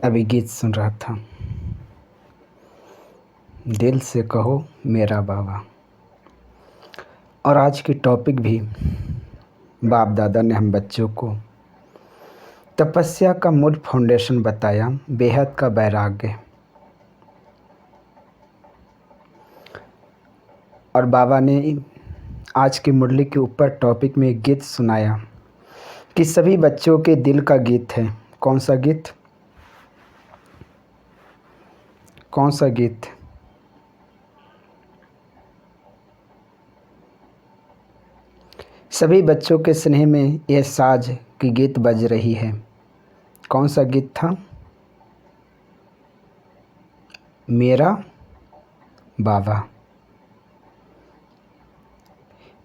अभी गीत सुन रहा था, दिल से कहो मेरा बाबा। और आज की टॉपिक भी बाप दादा ने हम बच्चों को तपस्या का मूल फाउंडेशन बताया, बेहद का वैराग्य। और बाबा ने आज की मुरली के ऊपर टॉपिक में एक गीत सुनाया कि सभी बच्चों के दिल का गीत है। कौन सा गीत? कौन सा गीत? सभी बच्चों के स्नेह में यह साज की गीत बज रही है। कौन सा गीत था? मेरा बाबा।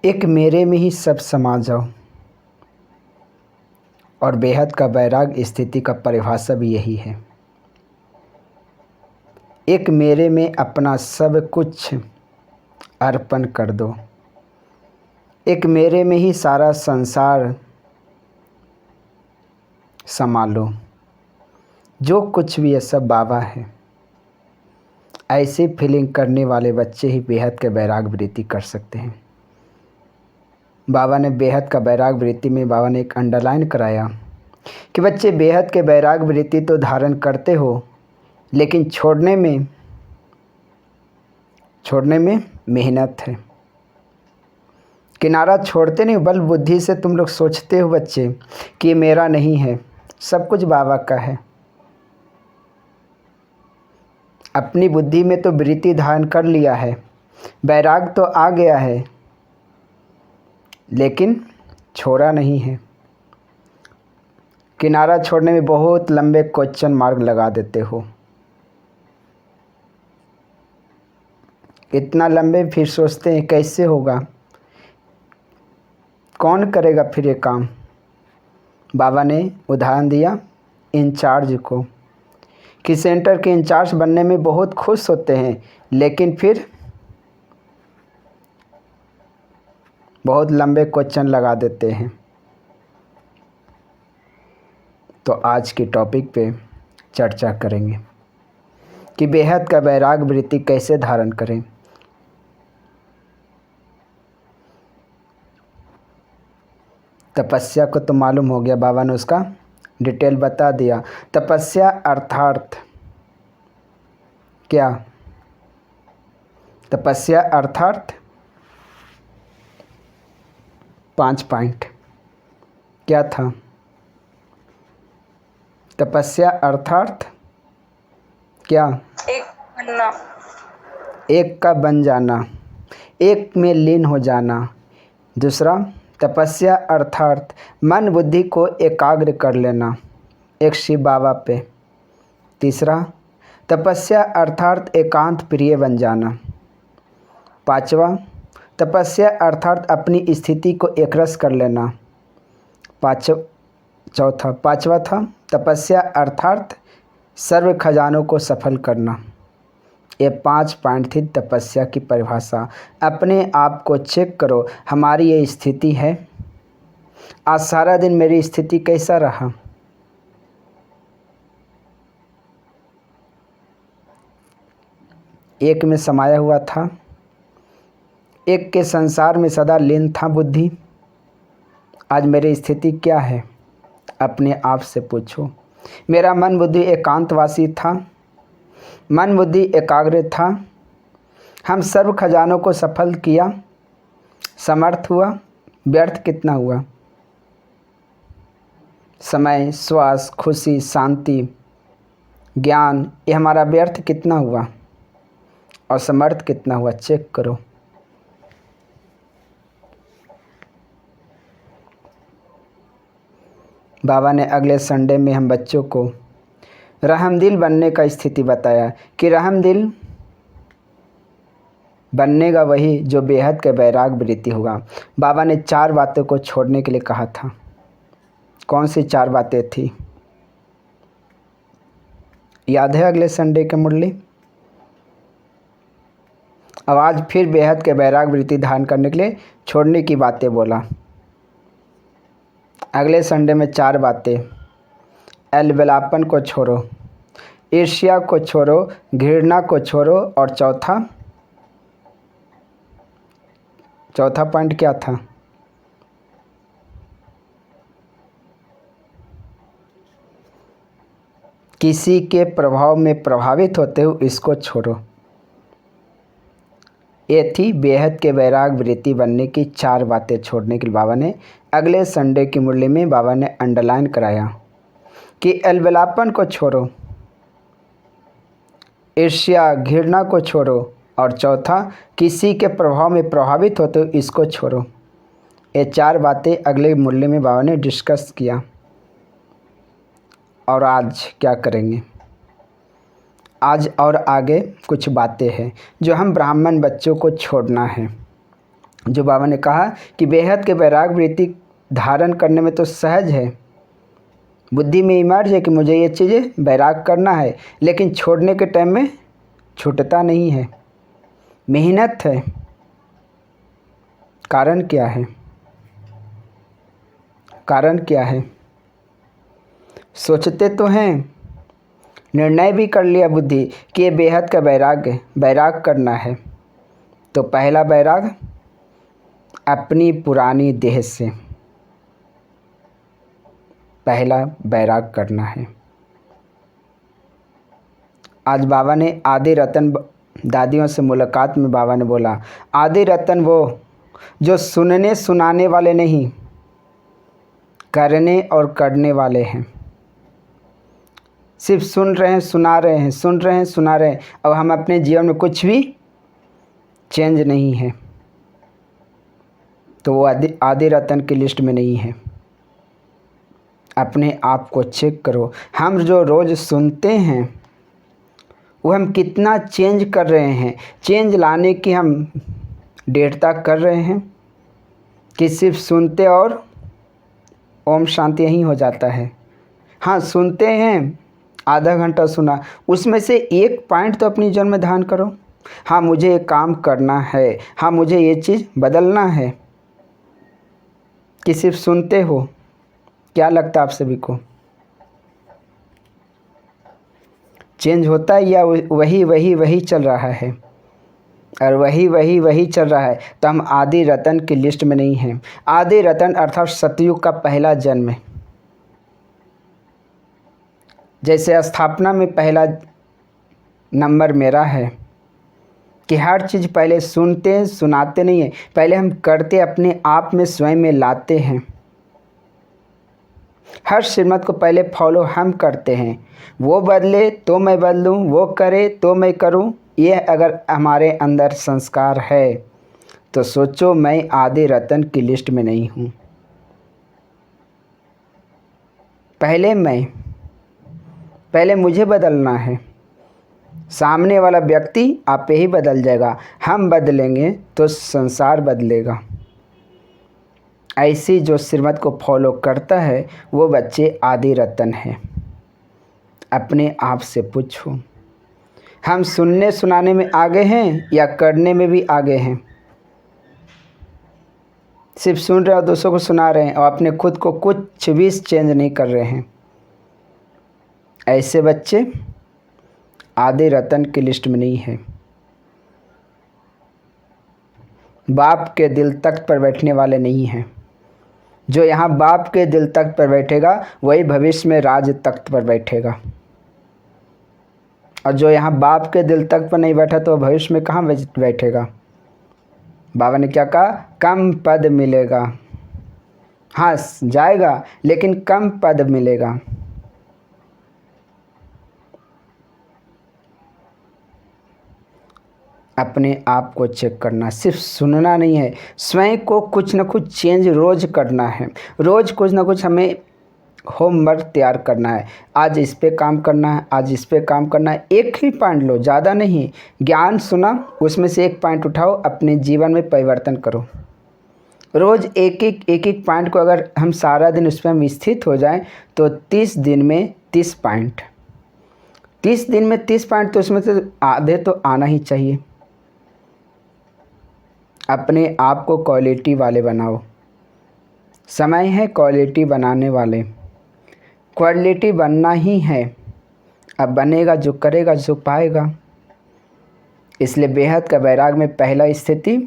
एक मेरे में ही सब समा जाओ। और बेहद का वैराग्य स्थिति का परिभाषा भी यही है। एक मेरे में अपना सब कुछ अर्पण कर दो। एक मेरे में ही सारा संसार संभालो। जो कुछ भी है सब बाबा है। ऐसी फीलिंग करने वाले बच्चे ही बेहद के वैराग्य वृत्ति कर सकते हैं। बाबा ने बेहद का वैराग्य वृत्ति में बाबा ने एक अंडरलाइन कराया कि बच्चे बेहद के वैराग्य वृत्ति तो धारण करते हो, लेकिन छोड़ने में मेहनत है। किनारा छोड़ते नहीं, बल बुद्धि से तुम लोग सोचते हो बच्चे कि ये मेरा नहीं है, सब कुछ बाबा का है। अपनी बुद्धि में तो वृत्ति धारण कर लिया है, वैराग तो आ गया है, लेकिन छोड़ा नहीं है। किनारा छोड़ने में बहुत लंबे क्वेश्चन मार्क लगा देते हो, इतना लंबे, फिर सोचते हैं कैसे होगा, कौन करेगा फिर ये काम। बाबा ने उदाहरण दिया इंचार्ज को कि सेंटर के इंचार्ज बनने में बहुत खुश होते हैं, लेकिन फिर बहुत लंबे क्वेश्चन लगा देते हैं। तो आज की टॉपिक पे चर्चा करेंगे कि बेहद का वैराग्य वृत्ति कैसे धारण करें। तपस्या को तो मालूम हो गया, बाबा ने उसका डिटेल बता दिया। तपस्या अर्थात क्या? तपस्या अर्थात 5 पॉइंट क्या था? तपस्या अर्थात क्या? एक बनना, एक का बन जाना, एक में लीन हो जाना। दूसरा, तपस्या अर्थात मन बुद्धि को एकाग्र कर लेना एक शिव बाबा पे। तीसरा, तपस्या अर्थात एकांत प्रिय बन जाना। पांचवा, तपस्या अर्थात अपनी स्थिति को एकरस कर लेना। पांचवा था तपस्या अर्थात सर्व खजानों को सफल करना। ये 5 पॉइंट थी तपस्या की परिभाषा। अपने आप को चेक करो, हमारी ये स्थिति है। आज सारा दिन मेरी स्थिति कैसा रहा? एक में समाया हुआ था, एक के संसार में सदा लीन था बुद्धि। आज मेरी स्थिति क्या है? अपने आप से पूछो। मेरा मन बुद्धि एकांतवासी था, मन बुद्धि एकाग्र था। हम सर्व खजानों को सफल किया, समर्थ हुआ, व्यर्थ कितना हुआ? समय, श्वास, खुशी, शांति, ज्ञान, ये हमारा व्यर्थ कितना हुआ और समर्थ कितना हुआ? चेक करो। बाबा ने अगले संडे में हम बच्चों को रहमदिल बनने का स्थिति बताया कि रहमदिल बननेगा वही जो बेहद के वैराग्य वृत्ति होगा। बाबा ने 4 बातों को छोड़ने के लिए कहा था। कौन सी 4 बातें थी? याद है अगले संडे के मुरली? अब आज फिर बेहद के वैराग्य वृत्ति धारण करने के लिए छोड़ने की बातें बोला। अगले संडे में 4 बातें। अलबेलापन को छोड़ो, ईर्ष्या को छोड़ो, घृणा को छोड़ो, और चौथा पॉइंट क्या था? किसी के प्रभाव में प्रभावित होते हो इसको छोड़ो। ये थी बेहद के वैराग वृत्ति बनने की 4 बातें छोड़ने के लिए बाबा ने अगले संडे की मुरली में बाबा ने अंडरलाइन कराया कि अलबलापन को छोड़ो, ईर्ष्या घृणा को छोड़ो, और चौथा किसी के प्रभाव में प्रभावित होते हो इसको छोड़ो। ये 4 बातें अगले मुरली में बाबा ने डिस्कस किया। और आज क्या करेंगे? आज और आगे कुछ बातें हैं जो हम ब्राह्मण बच्चों को छोड़ना है। जो बाबा ने कहा कि बेहद के वैराग वृत्ति धारण करने में तो सहज है, बुद्धि में इमर्ज है कि मुझे ये चीज़ें वैराग करना है, लेकिन छोड़ने के टाइम में छूटता नहीं है, मेहनत है। कारण क्या है? कारण क्या है? सोचते तो हैं, निर्णय भी कर लिया बुद्धि कि ये बेहद का वैराग करना है, तो पहला वैराग अपनी पुरानी देह से पहला वैराग करना है। आज बाबा ने आदि रतन दादियों से मुलाकात में बाबा ने बोला, आदि रतन वो जो सुनने सुनाने वाले नहीं, करने और करने वाले हैं। सिर्फ सुन रहे हैं, सुना रहे हैं, सुन रहे हैं, सुना रहे हैं, अब हम अपने जीवन में कुछ भी चेंज नहीं है, तो वो आदि रतन की लिस्ट में नहीं है। अपने आप को चेक करो। हम जो रोज़ सुनते हैं वो हम कितना चेंज कर रहे हैं? चेंज लाने की हम दृढ़ता कर रहे हैं कि सिर्फ सुनते और ओम शांति यहीं हो जाता है? हाँ, सुनते हैं, आधा घंटा सुना, उसमें से एक पॉइंट तो अपनी जीवन में ध्यान करो। हाँ, मुझे ये काम करना है, हाँ मुझे ये चीज़ बदलना है। कि सिर्फ सुनते हो? क्या लगता है आप सभी को? चेंज होता है या वही चल रहा है? और वही चल रहा है तो हम आदि रतन की लिस्ट में नहीं हैं। आदि रतन अर्थात सतयुग का पहला जन्म है। जैसे स्थापना में पहला नंबर मेरा है कि हर चीज़ पहले सुनते हैं, सुनाते नहीं हैं, पहले हम करते अपने आप में स्वयं में लाते हैं। हर श्रीमत को पहले फॉलो हम करते हैं। वो बदले तो मैं बदलूं, वो करे तो मैं करूं। ये अगर हमारे अंदर संस्कार है तो सोचो मैं आदि रतन की लिस्ट में नहीं हूँ। पहले मुझे बदलना है। सामने वाला व्यक्ति आप ही बदल जाएगा। हम बदलेंगे तो संसार बदलेगा। ऐसी जो श्रीमत को फॉलो करता है वो बच्चे आदि रतन हैं। अपने आप से पूछो, हम सुनने सुनाने में आगे हैं या करने में भी आगे हैं? सिर्फ सुन रहे और दूसरों को सुना रहे हैं और अपने खुद को कुछ भी चेंज नहीं कर रहे हैं। ऐसे बच्चे आदि रतन की लिस्ट में नहीं है। बाप के दिल तख्त पर बैठने वाले नहीं हैं। जो यहाँ बाप के दिल तख्त पर बैठेगा वही भविष्य में राज तख्त पर बैठेगा, और जो यहाँ बाप के दिल तख्त पर नहीं बैठा तो भविष्य में कहाँ बैठेगा? बाबा ने क्या कहा? कम पद मिलेगा। हाँ, जाएगा लेकिन कम पद मिलेगा। अपने आप को चेक करना, सिर्फ सुनना नहीं है, स्वयं को कुछ न कुछ चेंज रोज़ करना है। रोज़ कुछ न कुछ हमें होमवर्क तैयार करना है। आज इस पे काम करना है, आज इस पे काम करना है। एक ही पॉइंट लो, ज़्यादा नहीं। ज्ञान सुना, उसमें से एक पॉइंट उठाओ, अपने जीवन में परिवर्तन करो। रोज़ एक एक पॉइंट को अगर हम सारा दिन उस पर हम स्थित हो जाएं तो 30 दिन में 30 पॉइंट, 30 दिन में 30 पॉइंट, तो उसमें से आधे तो आना ही चाहिए। अपने आप को क्वालिटी वाले बनाओ। समय है क्वालिटी बनाने वाले। क्वालिटी बनना ही है। अब बनेगा जो करेगा जो पाएगा। इसलिए बेहद का वैराग में पहला स्थिति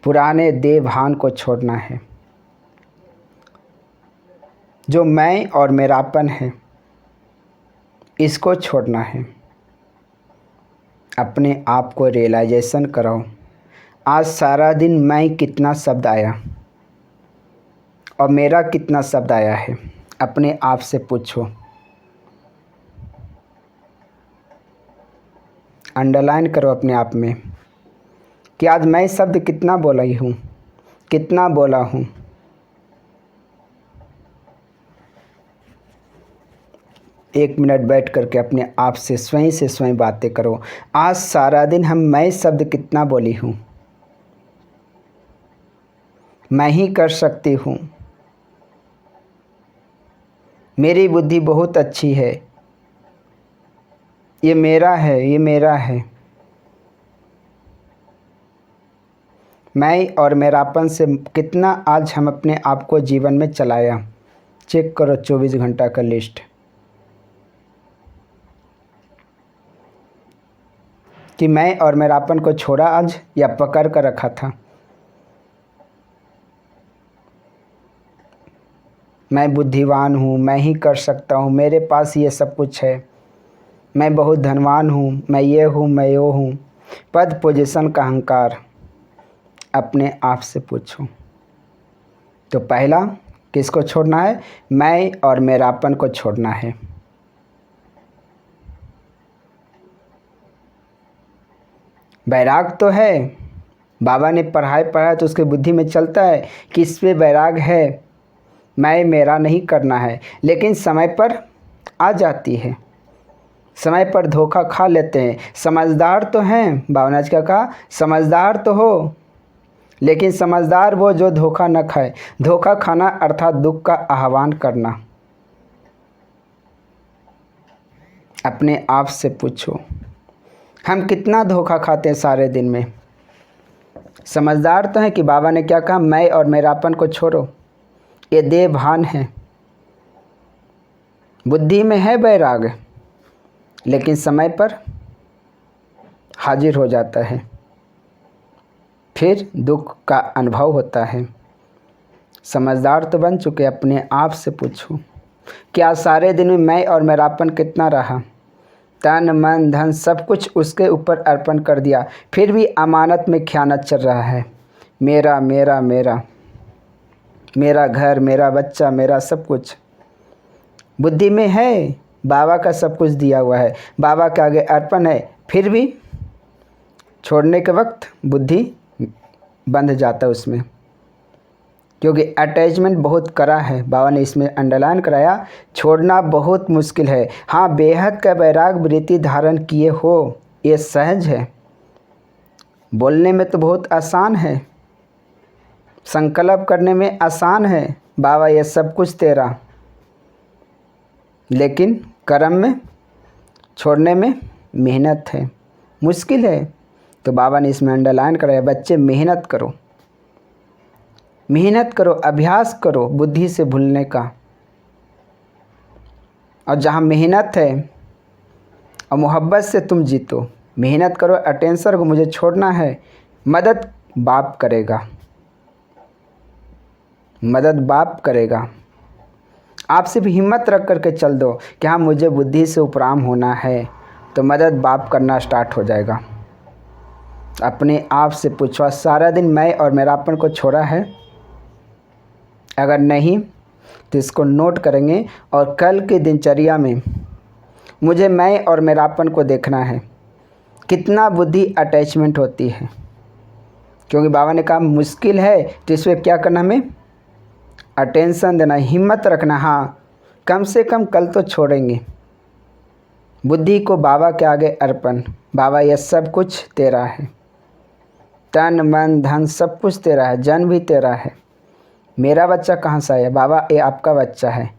पुराने देह भान को छोड़ना है। जो मैं और मेरापन है इसको छोड़ना है। अपने आप को रियलाइजेशन कराओ। आज सारा दिन मैं कितना शब्द आया और मेरा कितना शब्द आया है, अपने आप से पूछो। अंडरलाइन करो अपने आप में कि आज मैं शब्द कितना बोला ही हूँ, कितना बोला हूँ। एक मिनट बैठ करके अपने आप से स्वयं बातें करो। आज सारा दिन मैं शब्द कितना बोली हूँ। मैं ही कर सकती हूँ। मेरी बुद्धि बहुत अच्छी है। ये मेरा है, ये मेरा है। मैं और मेरापन से कितना आज हम अपने आप को जीवन में चलाया। चेक करो 24 घंटा का लिस्ट कि मैं और मेरापन को छोड़ा आज या पकड़ कर रखा था। मैं बुद्धिवान हूँ, मैं ही कर सकता हूँ, मेरे पास ये सब कुछ है, मैं बहुत धनवान हूँ, मैं ये हूँ, मैं वो हूँ। पद पोजीशन का अहंकार अपने आप से पूछो। तो पहला किसको छोड़ना है? मैं और मेरापन को छोड़ना है। वैराग तो है, बाबा ने पढ़ाया तो उसके बुद्धि में चलता है कि इस पे वैराग है, मैं मेरा नहीं करना है। लेकिन समय पर आ जाती है, समय पर धोखा खा लेते हैं। समझदार तो हैं, बाबा ने आज क्या कहा, समझदार तो हो, लेकिन समझदार वो जो धोखा न खाए। धोखा खाना अर्थात दुख का आह्वान करना। अपने आप से पूछो, हम कितना धोखा खाते हैं सारे दिन में। समझदार तो हैं कि बाबा ने क्या कहा, मैं और मेरापन को छोड़ो। ये देह भान है, बुद्धि में है वैराग, लेकिन समय पर हाजिर हो जाता है, फिर दुख का अनुभव होता है। समझदार तो बन चुके, अपने आप से पूछो क्या सारे दिन में मैं और मेरापन कितना रहा। तन मन धन सब कुछ उसके ऊपर अर्पण कर दिया, फिर भी अमानत में ख़यानत चल रहा है। मेरा मेरा मेरा मेरा घर, मेरा बच्चा, मेरा सब कुछ बुद्धि में है, बाबा का सब कुछ दिया हुआ है, बाबा के आगे अर्पण है, फिर भी छोड़ने के वक्त बुद्धि बंध जाता है उसमें, क्योंकि अटैचमेंट बहुत कड़ा है। बाबा ने इसमें अंडरलाइन कराया, छोड़ना बहुत मुश्किल है। हाँ, बेहद का वैराग वृत्ति धारण किए हो, ये सहज है। बोलने में तो बहुत आसान है, संकल्प करने में आसान है, बाबा ये सब कुछ तेरा, लेकिन कर्म में छोड़ने में मेहनत है, मुश्किल है। तो बाबा ने इसमें अंडरलाइन कराया, बच्चे मेहनत करो, मेहनत करो, अभ्यास करो बुद्धि से भूलने का। और जहाँ मेहनत है और मोहब्बत से तुम जीतो, मेहनत करो, अटेंशन को मुझे छोड़ना है, मदद बाप करेगा, मदद बाप करेगा। आप सिर्फ हिम्मत रख करके चल दो कि हाँ मुझे बुद्धि से उपराम होना है, तो मदद बाप करना स्टार्ट हो जाएगा। अपने आप से पूछो, सारा दिन मैं और मेरापन को छोड़ा है? अगर नहीं तो इसको नोट करेंगे और कल की दिनचर्या में मुझे मैं और मेरापन को देखना है, कितना बुद्धि अटैचमेंट होती है। क्योंकि बाबा ने कहा मुश्किल है, तो इसमें क्या करना, हमें अटेंशन देना, हिम्मत रखना। हाँ, कम से कम कल तो छोड़ेंगे। बुद्धि को बाबा के आगे अर्पण, बाबा यह सब कुछ तेरा है, तन मन धन सब कुछ तेरा है, जन भी तेरा है। मेरा बच्चा कहाँ से आया? बाबा ये आपका बच्चा है।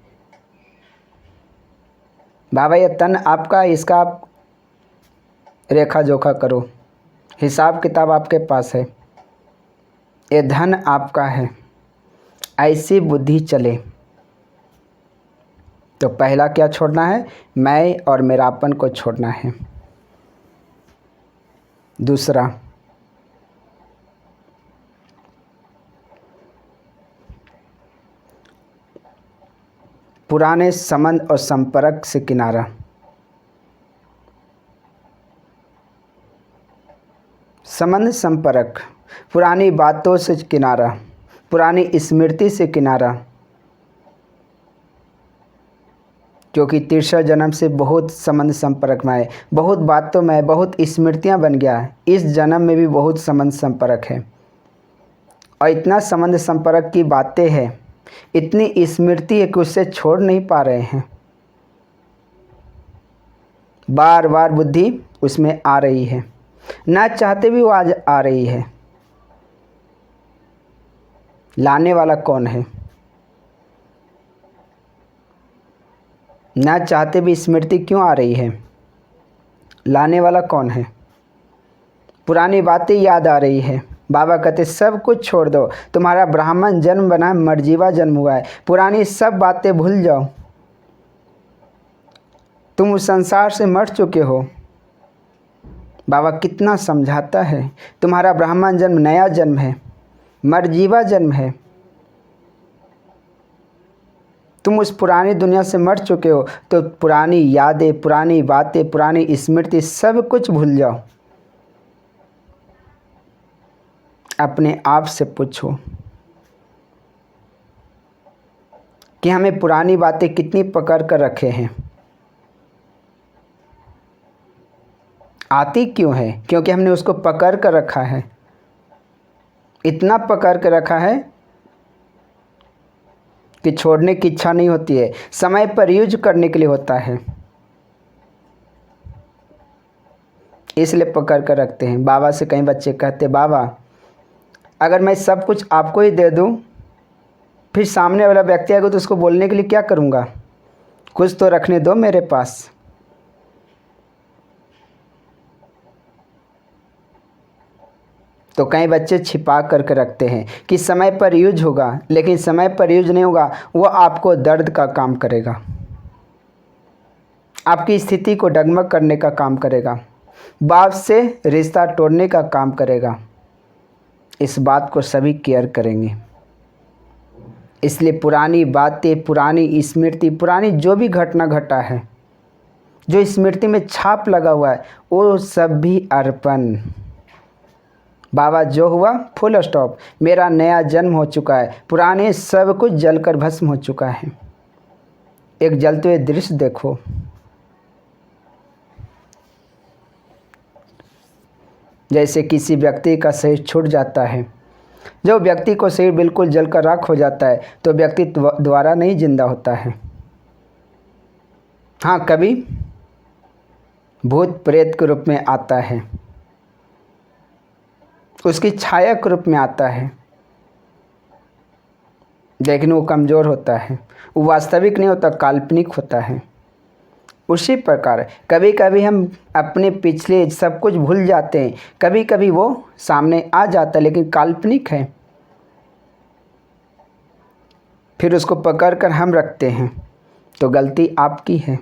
बाबा ये तन आपका, इसका आप रेखा जोखा करो, हिसाब किताब आपके पास है, ये धन आपका है। ऐसी बुद्धि चले। तो पहला क्या छोड़ना है? मैं और मेरापन को छोड़ना है। दूसरा, पुराने संबंध और संपर्क से किनारा। संबंध संपर्क, पुरानी बातों से किनारा, पुरानी स्मृति से किनारा, क्योंकि तीसरा जन्म से बहुत संबंध संपर्क में है, बहुत बातों में, बहुत स्मृतियां बन गया है। इस जन्म में भी बहुत संबंध संपर्क है और इतना संबंध संपर्क की बातें हैं, इतनी स्मृति है कि उससे छोड़ नहीं पा रहे हैं। बार बार बुद्धि उसमें आ रही है, ना चाहते भी वो आज आ रही है। लाने वाला कौन है? ना चाहते भी स्मृति क्यों आ रही है? लाने वाला कौन है? पुरानी बातें याद आ रही है। बाबा कहते सब कुछ छोड़ दो, तुम्हारा ब्राह्मण जन्म बना, मर्जीवा जन्म हुआ है, पुरानी सब बातें भूल जाओ। तुम उस संसार से मर चुके हो। बाबा कितना समझाता है, तुम्हारा ब्राह्मण जन्म नया जन्म है, मर्जीवा जन्म है। तुम उस पुरानी दुनिया से मर चुके हो, तो पुरानी यादें, पुरानी बातें, पुरानी स्मृति सब कुछ भूल जाओ। अपने आप से पूछो कि हमें पुरानी बातें कितनी पकड़ कर रखे हैं। आती क्यों है? क्योंकि हमने उसको पकड़ कर रखा है, इतना पकड़ कर रखा है कि छोड़ने की इच्छा नहीं होती है। समय पर यूज करने के लिए होता है, इसलिए पकड़ कर रखते हैं। बाबा से कई बच्चे कहते, बाबा अगर मैं सब कुछ आपको ही दे दूं, फिर सामने वाला व्यक्ति आएगा तो उसको बोलने के लिए क्या करूंगा? कुछ तो रखने दो मेरे पास। तो कई बच्चे छिपा करके रखते हैं कि समय पर यूज होगा, लेकिन समय पर यूज नहीं होगा, वो आपको दर्द का काम करेगा, आपकी स्थिति को डगमग करने का काम करेगा, बाप से रिश्ता तोड़ने का काम करेगा। इस बात को सभी केयर करेंगे। इसलिए पुरानी बातें, पुरानी स्मृति, पुरानी जो भी घटना घटा है, जो स्मृति में छाप लगा हुआ है, वो सब भी अर्पण। बाबा जो हुआ फुल स्टॉप, मेरा नया जन्म हो चुका है, पुराने सब कुछ जलकर भस्म हो चुका है। एक जलते हुए दृश्य देखो, जैसे किसी व्यक्ति का शरीर छूट जाता है। जब व्यक्ति को शरीर बिल्कुल जलकर राख हो जाता है तो व्यक्ति दोबारा नहीं जिंदा होता है। हाँ, कभी भूत प्रेत के रूप में आता है, उसकी छाया के रूप में आता है, लेकिन वो कमज़ोर होता है, वो वास्तविक नहीं होता, काल्पनिक होता है। उसी प्रकार कभी कभी हम अपने पिछले सब कुछ भूल जाते हैं, कभी कभी वो सामने आ जाता है लेकिन काल्पनिक है, फिर उसको पकड़ कर हम रखते हैं, तो गलती आपकी है।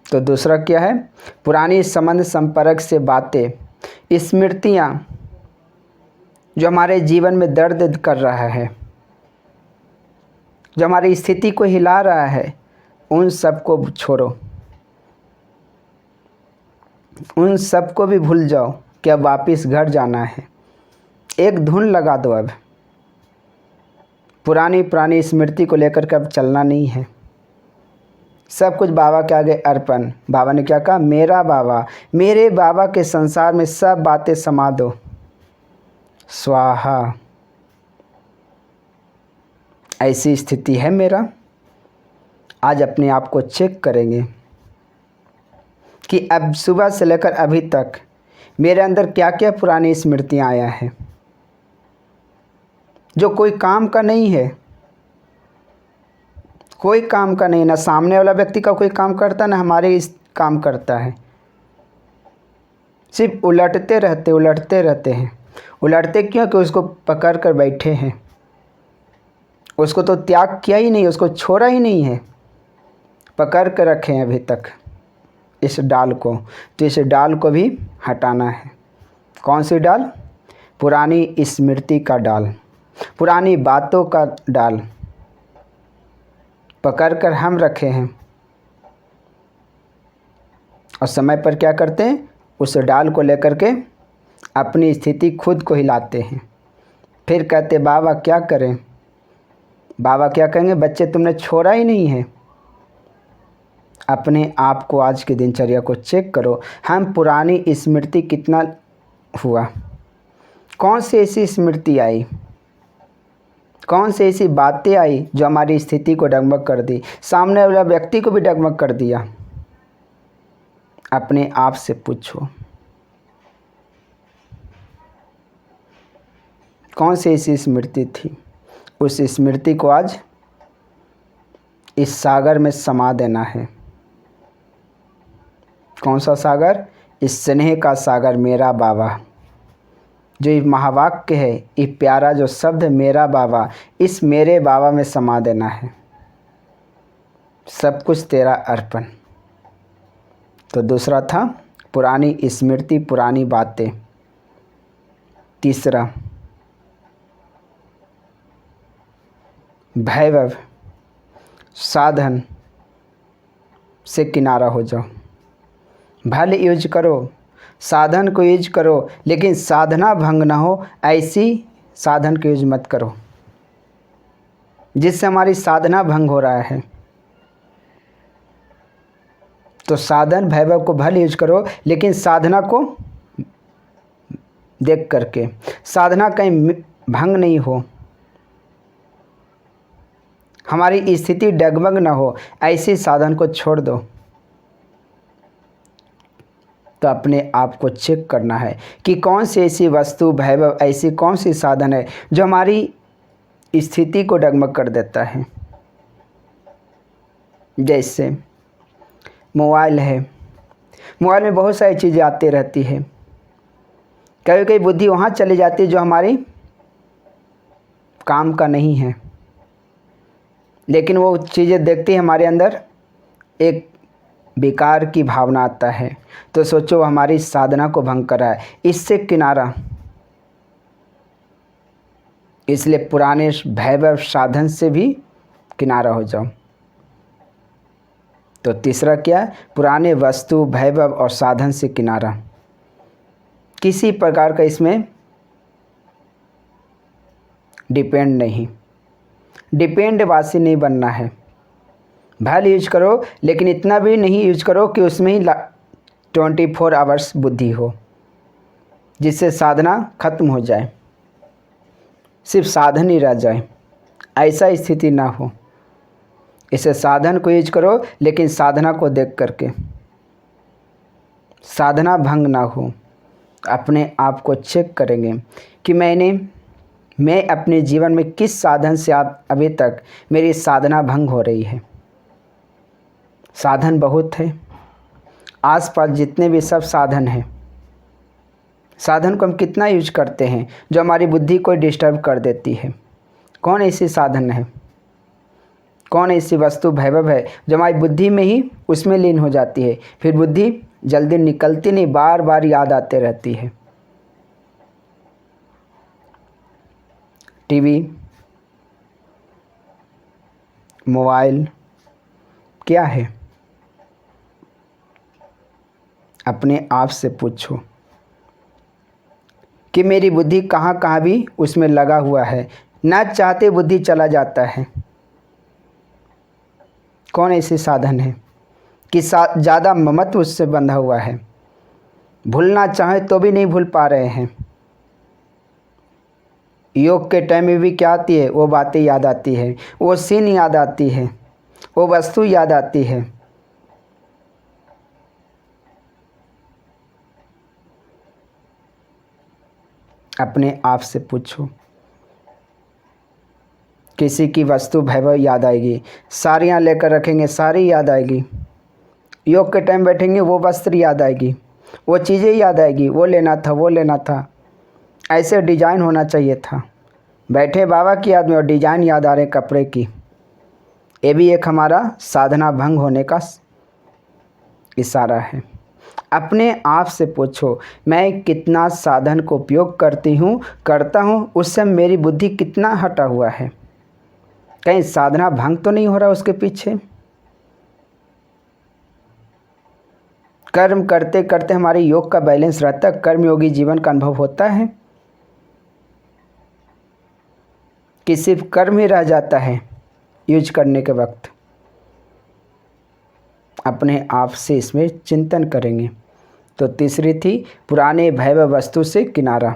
तो दूसरा क्या है? पुरानी संबंध संपर्क से बातें, स्मृतियाँ, जो हमारे जीवन में दर्द कर रहा है, जो हमारी स्थिति को हिला रहा है, उन सबको छोड़ो, उन सबको भी भूल जाओ कि अब वापस घर जाना है। एक धुन लगा दो। अब पुरानी स्मृति को लेकर के अब चलना नहीं है। सब कुछ बाबा के आगे अर्पण। बाबा ने क्या कहा? मेरा बाबा, मेरे बाबा के संसार में सब बातें समा दो। स्वाहा। ऐसी स्थिति है मेरा। आज अपने आप को चेक करेंगे कि अब सुबह से लेकर अभी तक मेरे अंदर क्या क्या पुरानी स्मृतियाँ आया है, जो कोई काम का नहीं है, कोई काम का नहीं। ना सामने वाला व्यक्ति का कोई काम करता, ना हमारे इस काम करता है। सिर्फ उलटते रहते हैं। उलटते क्यों? कि उसको पकड़ कर बैठे हैं, उसको तो त्याग किया ही नहीं, उसको छोड़ा ही नहीं है, पकड़ कर रखे हैं अभी तक इस डाल को। तो इस डाल को भी हटाना है। कौन सी डाल? पुरानी स्मृति का डाल, पुरानी बातों का डाल पकड़ कर हम रखे हैं। और समय पर क्या करते हैं? उस डाल को लेकर के अपनी स्थिति खुद को हिलाते हैं। फिर कहते बाबा क्या करें? बाबा क्या कहेंगे? बच्चे तुमने छोड़ा ही नहीं है। अपने आप को आज की दिनचर्या को चेक करो। हम पुरानी स्मृति कितना हुआ? कौन सी ऐसी स्मृति आई, कौन सी ऐसी बातें आई जो हमारी स्थिति को डगमग कर दी, सामने वाला व्यक्ति को भी डगमग कर दिया? अपने आप से पूछो, कौन सी ऐसी स्मृति थी? उस स्मृति को आज इस सागर में समा देना है। कौन सा सागर? इस स्नेह का सागर, मेरा बाबा। जो ये महावाक्य है, ये प्यारा जो शब्द मेरा बाबा, इस मेरे बाबा में समा देना है। सब कुछ तेरा अर्पण। तो दूसरा था पुरानी स्मृति, पुरानी बातें। तीसरा वैभव, साधन से किनारा हो जाओ। भले यूज करो, साधन को यूज करो, लेकिन साधना भंग ना हो, ऐसी साधन को यूज मत करो जिससे हमारी साधना भंग हो रहा है। तो साधन वैभव को भले यूज करो, लेकिन साधना को देख करके, साधना कहीं भंग नहीं हो, हमारी स्थिति डगमग ना हो, ऐसी साधन को छोड़ दो। तो अपने आप को चेक करना है कि कौन सी ऐसी वस्तु, वैभव, ऐसी कौन सी साधन है जो हमारी स्थिति को डगमग कर देता है। जैसे मोबाइल है, मोबाइल में बहुत सारी चीज़ें आती रहती है। कभी कभी बुद्धि वहाँ चली जाती है जो हमारी काम का नहीं है, लेकिन वो चीज़ें देखती है हमारे अंदर एक विकार की भावना आता है। तो सोचो हमारी साधना को भंग करा है, इससे किनारा। इसलिए पुराने वैभव साधन से भी किनारा हो जाओ। तो तीसरा क्या है? पुराने वस्तु, वैभव और साधन से किनारा। किसी प्रकार का इसमें डिपेंड नहीं, डिपेंडवासी नहीं बनना है। भले यूज करो, लेकिन इतना भी नहीं यूज करो कि उसमें ही 24 आवर्स बुद्धि हो, जिससे साधना खत्म हो जाए, सिर्फ साधन ही रह जाए। ऐसा स्थिति ना हो। इसे साधन को यूज करो, लेकिन साधना को देख करके, साधना भंग ना हो। अपने आप को चेक करेंगे कि मैं अपने जीवन में किस साधन से अभी तक मेरी साधना भंग हो रही है। साधन बहुत है, आसपास जितने भी सब साधन हैं, साधन को हम कितना यूज करते हैं जो हमारी बुद्धि को डिस्टर्ब कर देती है। कौन ऐसी साधन है, कौन ऐसी वस्तु, वैभव है जो हमारी बुद्धि में ही उसमें लीन हो जाती है, फिर बुद्धि जल्दी निकलती नहीं, बार बार याद आते रहती है। टीवी, मोबाइल क्या है? अपने आप से पूछो कि मेरी बुद्धि कहाँ कहाँ भी उसमें लगा हुआ है, ना चाहते बुद्धि चला जाता है। कौन ऐसे साधन है कि ज़्यादा ममत्व उससे बंधा हुआ है, भूलना चाहे तो भी नहीं भूल पा रहे हैं। योग के टाइम में भी क्या आती है? वो बातें याद आती है, वो सीन याद आती है, वो वस्तु याद आती है। अपने आप से पूछो। किसी की वस्तु, वैभव याद आएगी, साड़ियाँ लेकर रखेंगे, सारी याद आएगी। योग के टाइम बैठेंगे, वो वस्त्र याद आएगी, वो चीज़ें याद आएगी, वो लेना था, वो लेना था, ऐसे डिजाइन होना चाहिए था। बैठे बाबा की याद में और डिजाइन याद आ रहे कपड़े की, ये भी एक हमारा साधना भंग होने का इशारा है। अपने आप से पूछो, मैं कितना साधन को उपयोग करता हूँ, उससे मेरी बुद्धि कितना हटा हुआ है, कहीं साधना भंग तो नहीं हो रहा उसके पीछे। कर्म करते करते हमारे योग का बैलेंस रहता है, कर्मयोगी जीवन का अनुभव होता है कि सिर्फ कर्म ही रह जाता है यूज करने के वक्त। अपने आप से इसमें चिंतन करेंगे। तो तीसरी थी पुराने भैरव वस्तु से किनारा।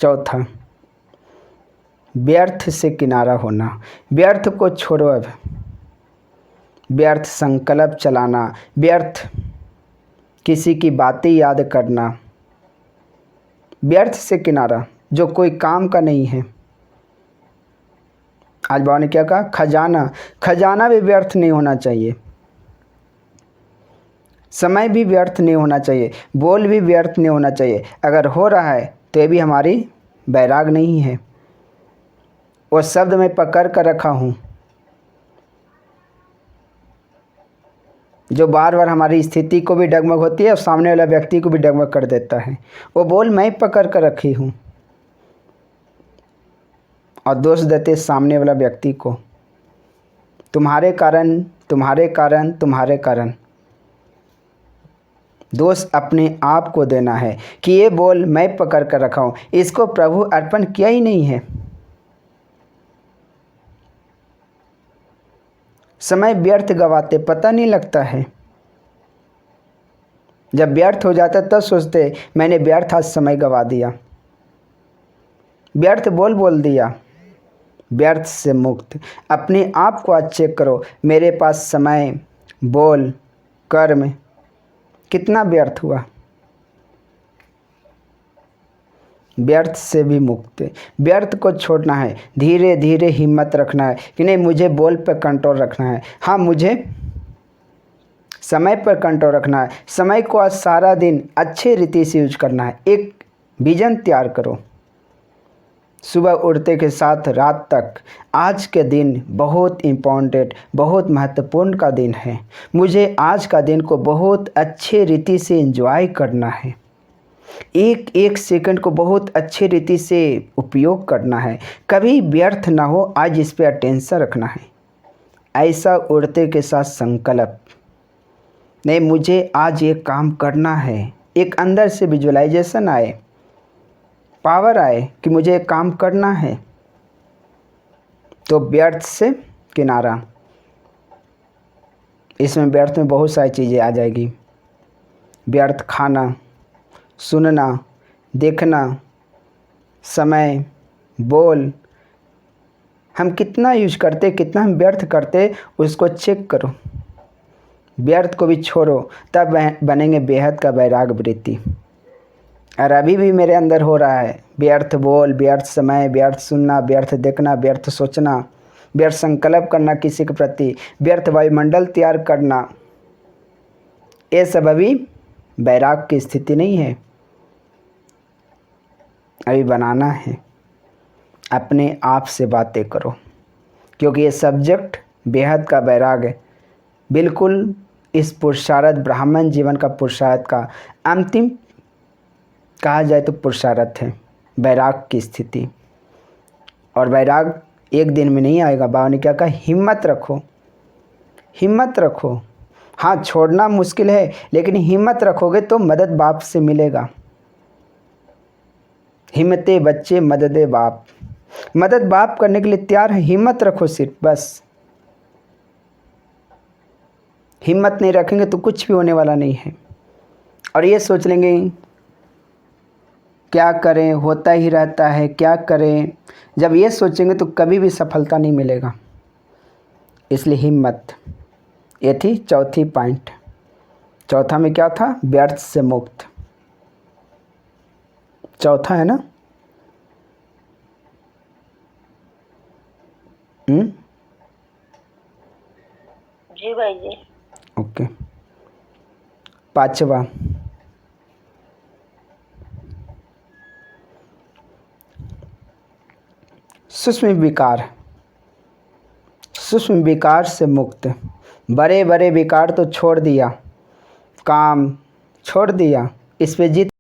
चौथा व्यर्थ से किनारा होना। व्यर्थ को छोड़ो, अब व्यर्थ संकल्प चलाना, व्यर्थ किसी की बातें याद करना, व्यर्थ से किनारा जो कोई काम का नहीं है। आज बाबा ने क्या कहा, खजाना भी व्यर्थ नहीं होना चाहिए, समय भी व्यर्थ नहीं होना चाहिए, बोल भी व्यर्थ नहीं होना चाहिए। अगर हो रहा है तो ये भी हमारी बैराग नहीं है। वो शब्द मैं पकड़ कर रखा हूँ जो बार बार हमारी स्थिति को भी डगमग होती है और सामने वाला व्यक्ति को भी डगमग कर देता है। वो बोल मैं पकड़ कर रखी हूँ और दोष देते सामने वाला व्यक्ति को, तुम्हारे कारण तुम्हारे कारण तुम्हारे कारण। दोष अपने आप को देना है कि ये बोल मैं पकड़ कर रखा हूँ, इसको प्रभु अर्पण किया ही नहीं है। समय व्यर्थ गवाते पता नहीं लगता है, जब व्यर्थ हो जाता तब सोचते मैंने व्यर्थ आज समय गवा दिया, व्यर्थ बोल दिया। व्यर्थ से मुक्त अपने आप को आज चेक करो, मेरे पास समय बोल कर्म कितना व्यर्थ हुआ। व्यर्थ से भी मुक्त, व्यर्थ को छोड़ना है, धीरे धीरे हिम्मत रखना है कि नहीं मुझे बोल पर कंट्रोल रखना है, हाँ मुझे समय पर कंट्रोल रखना है, समय को आज सारा दिन अच्छे रीति से यूज करना है। एक विजन तैयार करो, सुबह उठते के साथ रात तक आज के दिन बहुत इम्पोर्टेंट बहुत महत्वपूर्ण का दिन है, मुझे आज का दिन को बहुत अच्छे रीति से एंजॉय करना है, एक एक सेकंड को बहुत अच्छे रीति से उपयोग करना है, कभी व्यर्थ ना हो, आज इस पे अटेंशन रखना है। ऐसा उड़ते के साथ संकल्प, नहीं मुझे आज ये काम करना है, एक अंदर से विजुअलाइजेशन आए, पावर आए कि मुझे एक काम करना है। तो व्यर्थ से किनारा, इसमें व्यर्थ में बहुत सारी चीज़ें आ जाएगी। व्यर्थ खाना, सुनना, देखना, समय, बोल, हम कितना यूज करते, कितना हम व्यर्थ करते, उसको चेक करो। व्यर्थ को भी छोड़ो, तब बनेंगे बेहद का वैराग वृत्ति। और अभी भी मेरे अंदर हो रहा है व्यर्थ बोल, व्यर्थ समय, व्यर्थ सुनना, व्यर्थ देखना, व्यर्थ सोचना, व्यर्थ संकल्प करना किसी के प्रति, व्यर्थ वायुमंडल तैयार करना, ये सब अभी वैराग की स्थिति नहीं है, अभी बनाना है। अपने आप से बातें करो, क्योंकि ये सब्जेक्ट बेहद का वैराग है, बिल्कुल इस पुरुषार्थ ब्राह्मण जीवन का पुरुषार्थ का अंतिम कहा जाए तो पुरुषार्थ है, वैराग की स्थिति। और वैराग एक दिन में नहीं आएगा। बाबा ने क्या कहा, हिम्मत रखो, हिम्मत रखो। हाँ छोड़ना मुश्किल है, लेकिन हिम्मत रखोगे तो मदद बाप से मिलेगा। हिम्मते बच्चे मददे बाप, मदद बाप करने के लिए तैयार है, हिम्मत रखो सिर्फ बस। हिम्मत नहीं रखेंगे तो कुछ भी होने वाला नहीं है। और ये सोच लेंगे क्या करें, होता ही रहता है, क्या करें, जब ये सोचेंगे तो कभी भी सफलता नहीं मिलेगा। इसलिए हिम्मत, ये थी चौथी पॉइंट। चौथा में क्या था, व्यर्थ से मुक्त, चौथा है ना। जी भाई जी। ओके। पांचवा, सूक्ष्म विकार, सूक्ष्म विकार से मुक्त। बड़े बड़े विकार तो छोड़ दिया, काम छोड़ दिया, इस पे जीत